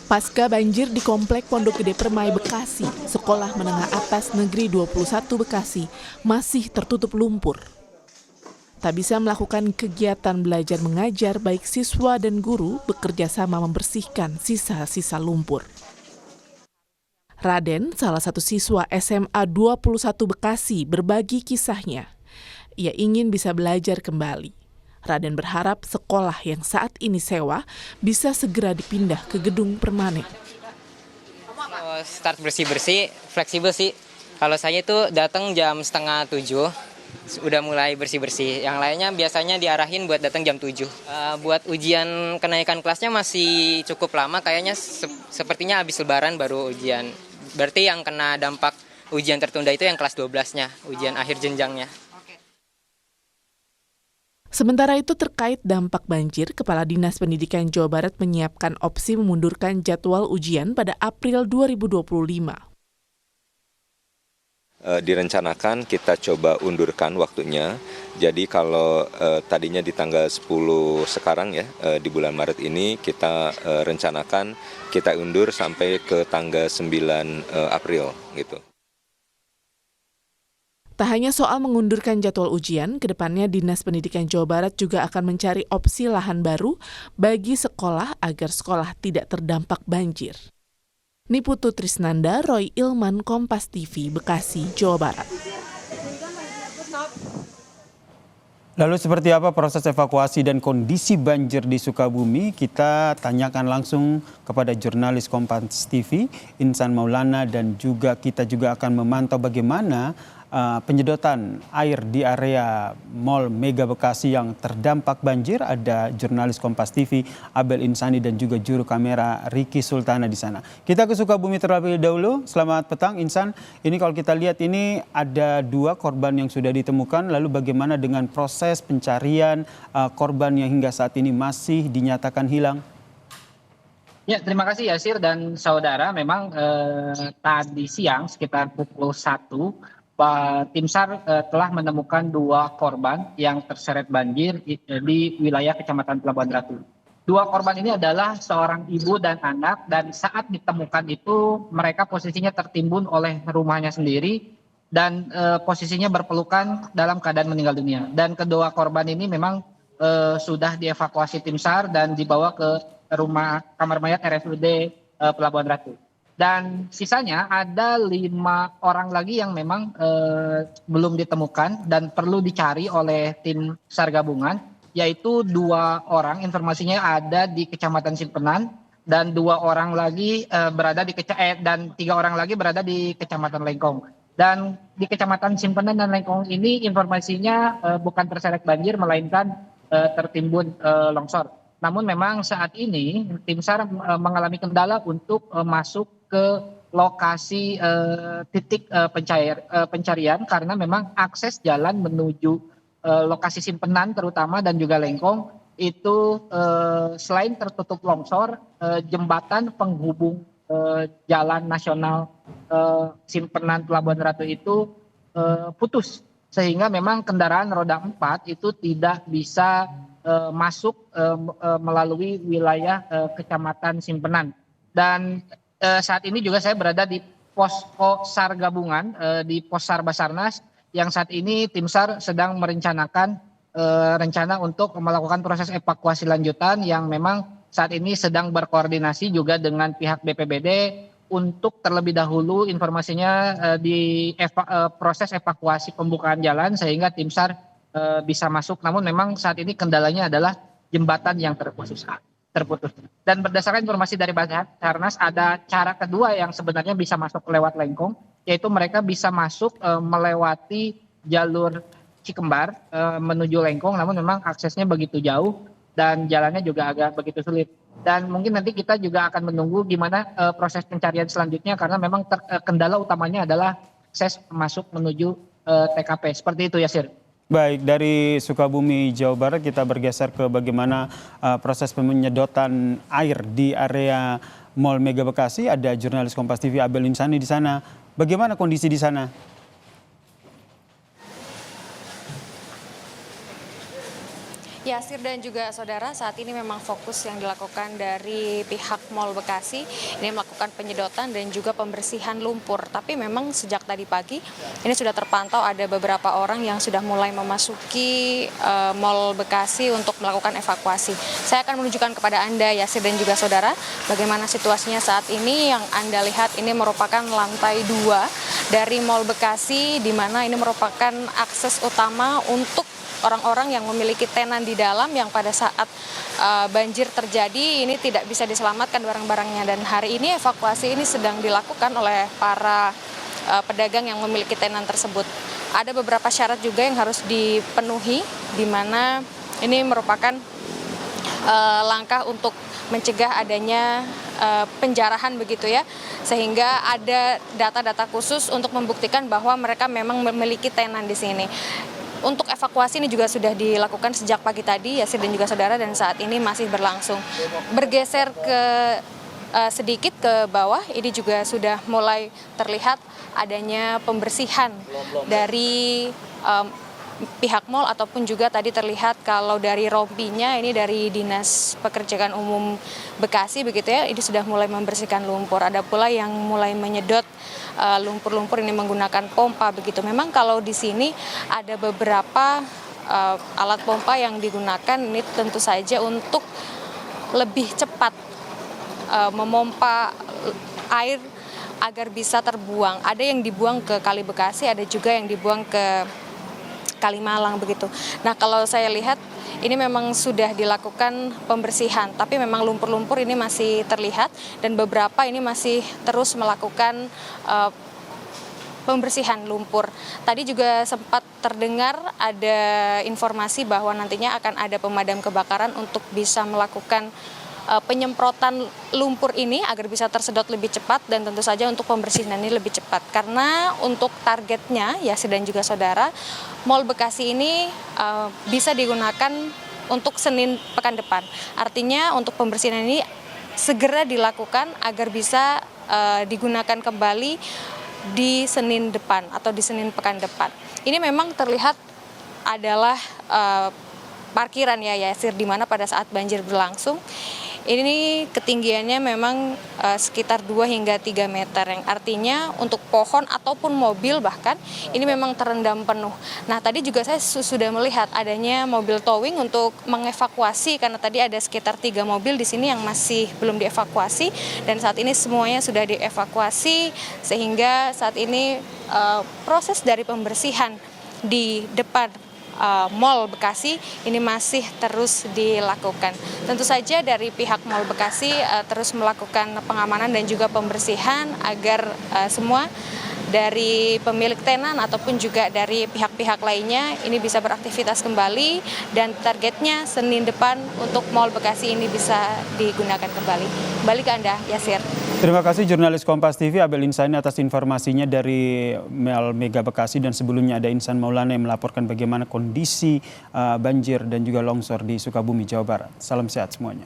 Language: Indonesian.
Pasca banjir di Komplek Pondok Gede Permai, Bekasi, Sekolah Menengah Atas Negeri 21 Bekasi masih tertutup lumpur. Tak bisa melakukan kegiatan belajar mengajar, baik siswa dan guru bekerja sama membersihkan sisa-sisa lumpur. Raden, salah satu siswa SMA 21 Bekasi, berbagi kisahnya. Ia ingin bisa belajar kembali. Raden berharap sekolah yang saat ini sewa bisa segera dipindah ke gedung permanen. Start bersih-bersih, fleksibel sih. Kalau saya itu datang jam 6:30, udah mulai bersih-bersih. Yang lainnya biasanya diarahin buat datang jam 7. Buat ujian kenaikan kelasnya masih cukup lama, kayaknya sepertinya habis lebaran baru ujian. Berarti yang kena dampak ujian tertunda itu yang kelas 12-nya, ujian akhir jenjangnya. Sementara itu terkait dampak banjir, Kepala Dinas Pendidikan Jawa Barat menyiapkan opsi memundurkan jadwal ujian pada April 2025. Direncanakan kita coba undurkan waktunya. Jadi kalau tadinya di tanggal 10 sekarang ya, di bulan Maret ini kita rencanakan kita undur sampai ke tanggal 9 April gitu. Tak hanya soal mengundurkan jadwal ujian, kedepannya Dinas Pendidikan Jawa Barat juga akan mencari opsi lahan baru bagi sekolah agar sekolah tidak terdampak banjir. Niputu Trisnanda, Roy Ilman, Kompas TV, Bekasi, Jawa Barat. Lalu seperti apa proses evakuasi dan kondisi banjir di Sukabumi? Kita tanyakan langsung kepada jurnalis Kompas TV, Insan Maulana, dan juga kita juga akan memantau bagaimana penyedotan air di area Mall Mega Bekasi yang terdampak banjir. Ada jurnalis Kompas TV Abel Insani dan juga juru kamera Riki Sultana di sana. Kita ke Sukabumi terlebih dahulu. Selamat petang Insan. Ini kalau kita lihat ini ada 2 korban yang sudah ditemukan. Lalu bagaimana dengan proses pencarian korban yang hingga saat ini masih dinyatakan hilang? Ya, terima kasih Yasir dan saudara. Memang tadi siang sekitar pukul 1 Tim SAR telah menemukan 2 korban yang terseret banjir di wilayah Kecamatan Pelabuhan Ratu. 2 korban ini adalah seorang ibu dan anak, dan saat ditemukan itu mereka posisinya tertimbun oleh rumahnya sendiri dan posisinya berpelukan dalam keadaan meninggal dunia. Dan kedua korban ini memang sudah dievakuasi tim SAR dan dibawa ke rumah kamar mayat RSUD Pelabuhan Ratu. Dan sisanya ada 5 orang lagi yang memang belum ditemukan dan perlu dicari oleh tim SAR gabungan, yaitu 2 orang informasinya ada di Kecamatan Simpenan dan 2 orang lagi dan 3 orang lagi berada di Kecamatan Lengkong. Dan di Kecamatan Simpenan dan Lengkong ini informasinya bukan terseret banjir melainkan tertimbun longsor. Namun memang saat ini tim SAR mengalami kendala untuk masuk ke lokasi titik pencarian karena memang akses jalan menuju lokasi Simpenan terutama dan juga Lengkong itu selain tertutup longsor, jembatan penghubung jalan nasional Simpenan Pelabuhan Ratu itu putus, sehingga memang kendaraan roda 4 itu tidak bisa masuk melalui wilayah Kecamatan Simpenan. Dan saat ini juga saya berada di posko SAR gabungan di pos SAR Basarnas yang saat ini tim SAR sedang merencanakan rencana untuk melakukan proses evakuasi lanjutan yang memang saat ini sedang berkoordinasi juga dengan pihak BPBD untuk terlebih dahulu informasinya di proses evakuasi pembukaan jalan sehingga tim SAR bisa masuk. Namun memang saat ini kendalanya adalah jembatan yang terputus. Dan berdasarkan informasi dari Basarnas, ada cara kedua yang sebenarnya bisa masuk lewat Lengkong, yaitu mereka bisa masuk melewati jalur Cikembar menuju Lengkong, namun memang aksesnya begitu jauh dan jalannya juga agak begitu sulit. Dan mungkin nanti kita juga akan menunggu gimana proses pencarian selanjutnya karena memang kendala utamanya adalah akses masuk menuju TKP. Seperti itu Yasir. Baik, dari Sukabumi, Jawa Barat kita bergeser ke bagaimana proses penyedotan air di area Mall Mega Bekasi. Ada jurnalis Kompas TV Abel Insani di sana. Bagaimana kondisi di sana? Ya, Yasir dan juga saudara, saat ini memang fokus yang dilakukan dari pihak Mall Bekasi ini melakukan penyedotan dan juga pembersihan lumpur. Tapi memang sejak tadi pagi ini sudah terpantau ada beberapa orang yang sudah mulai memasuki Mall Bekasi untuk melakukan evakuasi. Saya akan menunjukkan kepada Anda, Yasir dan juga saudara, bagaimana situasinya saat ini. Yang Anda lihat ini merupakan lantai 2 dari Mall Bekasi, di mana ini merupakan akses utama untuk orang-orang yang memiliki tenan di dalam yang pada saat banjir terjadi ini tidak bisa diselamatkan barang-barangnya, dan hari ini evakuasi ini sedang dilakukan oleh para pedagang yang memiliki tenan tersebut. Ada beberapa syarat juga yang harus dipenuhi, di mana ini merupakan langkah untuk mencegah adanya penjarahan begitu ya, sehingga ada data-data khusus untuk membuktikan bahwa mereka memang memiliki tenan di sini. Untuk evakuasi ini juga sudah dilakukan sejak pagi tadi, Yasir dan juga saudara, dan saat ini masih berlangsung. Bergeser ke sedikit ke bawah, ini juga sudah mulai terlihat adanya pembersihan dari pihak mal, ataupun juga tadi terlihat kalau dari rompinya ini dari Dinas Pekerjaan Umum Bekasi begitu ya, ini sudah mulai membersihkan lumpur. Ada pula yang mulai menyedot lumpur-lumpur ini menggunakan pompa begitu. Memang kalau di sini ada beberapa alat pompa yang digunakan ini tentu saja untuk lebih cepat memompa air agar bisa terbuang. Ada yang dibuang ke Kali Bekasi, ada juga yang dibuang ke Kalimalang begitu. Nah, kalau saya lihat ini memang sudah dilakukan pembersihan, tapi memang lumpur-lumpur ini masih terlihat dan beberapa ini masih terus melakukan pembersihan lumpur. Tadi juga sempat terdengar ada informasi bahwa nantinya akan ada pemadam kebakaran untuk bisa melakukan penyemprotan lumpur ini agar bisa tersedot lebih cepat, dan tentu saja untuk pembersihan ini lebih cepat. Karena untuk targetnya, Yasir dan juga saudara, Mall Bekasi ini bisa digunakan untuk Senin pekan depan. Artinya untuk pembersihan ini segera dilakukan agar bisa digunakan kembali di Senin depan atau di Senin pekan depan. Ini memang terlihat adalah parkiran ya Yasir, di mana pada saat banjir berlangsung ini ketinggiannya memang sekitar 2 hingga 3 meter, yang artinya untuk pohon ataupun mobil bahkan ini memang terendam penuh. Nah, tadi juga saya sudah melihat adanya mobil towing untuk mengevakuasi, karena tadi ada sekitar 3 mobil di sini yang masih belum dievakuasi, dan saat ini semuanya sudah dievakuasi, sehingga saat ini proses dari pembersihan di depan Mall Bekasi ini masih terus dilakukan. Tentu saja dari pihak Mall Bekasi terus melakukan pengamanan dan juga pembersihan agar semua dari pemilik tenan ataupun juga dari pihak-pihak lainnya ini bisa beraktivitas kembali, dan targetnya Senin depan untuk Mall Bekasi ini bisa digunakan kembali. Kembali ke Anda, Yasir. Terima kasih jurnalis Kompas TV Abel Insani atas informasinya dari Mall Mega Bekasi, dan sebelumnya ada Insan Maulana yang melaporkan bagaimana kondisi banjir dan juga longsor di Sukabumi, Jawa Barat. Salam sehat semuanya.